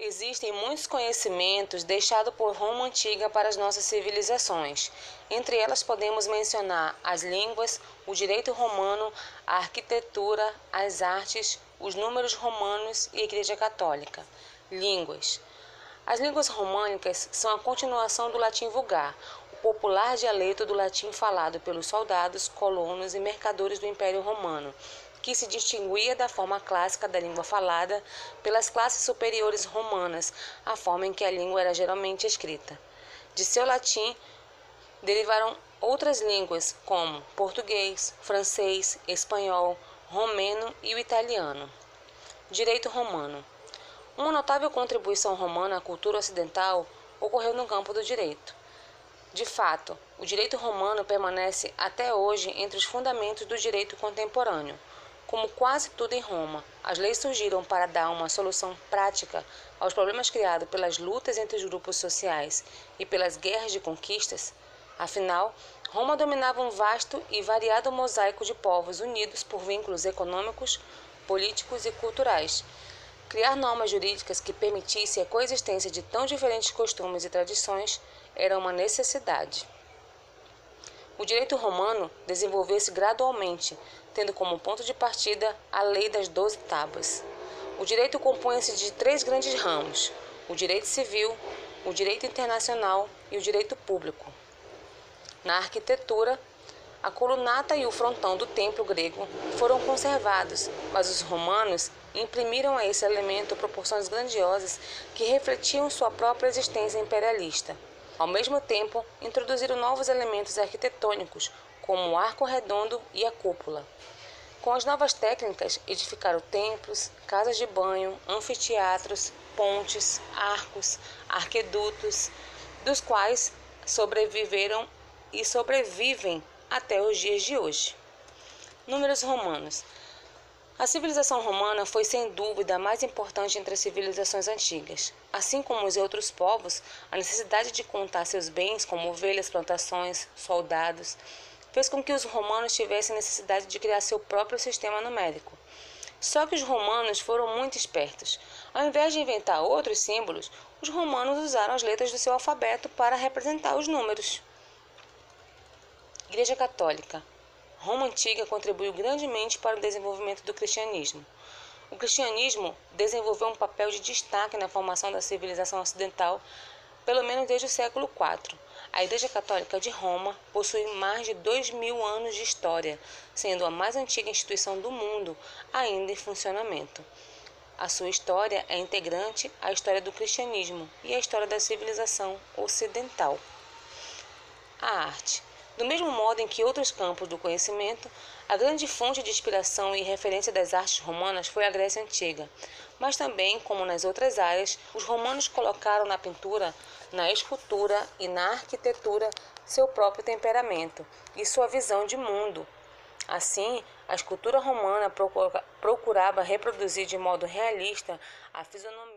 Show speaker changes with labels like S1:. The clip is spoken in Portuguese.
S1: Existem muitos conhecimentos deixados por Roma Antiga para as nossas civilizações. Entre elas podemos mencionar as línguas, o direito romano, a arquitetura, as artes, os números romanos e a Igreja Católica. Línguas. As línguas românicas são a continuação do latim vulgar, o popular dialeto do latim falado pelos soldados, colonos e mercadores do Império Romano, que se distinguia da forma clássica da língua falada pelas classes superiores romanas, a forma em que a língua era geralmente escrita. De seu latim derivaram outras línguas como português, francês, espanhol, romeno e o italiano. Direito romano. Uma notável contribuição romana à cultura ocidental ocorreu no campo do direito. De fato, o direito romano permanece até hoje entre os fundamentos do direito contemporâneo. Como quase tudo em Roma, as leis surgiram para dar uma solução prática aos problemas criados pelas lutas entre os grupos sociais e pelas guerras de conquistas. Afinal, Roma dominava um vasto e variado mosaico de povos unidos por vínculos econômicos, políticos e culturais. Criar normas jurídicas que permitissem a coexistência de tão diferentes costumes e tradições era uma necessidade. O direito romano desenvolveu-se gradualmente, tendo como ponto de partida a Lei das 12 Tábuas. O direito compõe-se de 3 grandes ramos: o direito civil, o direito internacional e o direito público. Na arquitetura, a colunata e o frontão do templo grego foram conservados, mas os romanos imprimiram a esse elemento proporções grandiosas que refletiam sua própria existência imperialista. Ao mesmo tempo, introduziram novos elementos arquitetônicos, como o arco redondo e a cúpula. Com as novas técnicas, edificaram templos, casas de banho, anfiteatros, pontes, arcos, arquedutos, dos quais sobreviveram e sobrevivem até os dias de hoje. Números romanos. A civilização romana foi sem dúvida a mais importante entre as civilizações antigas. Assim como os outros povos, a necessidade de contar seus bens, como ovelhas, plantações, soldados, fez com que os romanos tivessem necessidade de criar seu próprio sistema numérico. Só que os romanos foram muito espertos. Ao invés de inventar outros símbolos, os romanos usaram as letras do seu alfabeto para representar os números. Igreja Católica. Roma Antiga contribuiu grandemente para o desenvolvimento do cristianismo. O cristianismo desenvolveu um papel de destaque na formação da civilização ocidental, pelo menos desde o século IV. A Igreja Católica de Roma possui mais de 2000 anos de história, sendo a mais antiga instituição do mundo ainda em funcionamento. A sua história é integrante à história do cristianismo e à história da civilização ocidental. A arte. Do mesmo modo em que outros campos do conhecimento, a grande fonte de inspiração e referência das artes romanas foi a Grécia Antiga. Mas também, como nas outras áreas, os romanos colocaram na pintura, na escultura e na arquitetura seu próprio temperamento e sua visão de mundo. Assim, a escultura romana procurava reproduzir de modo realista a fisionomia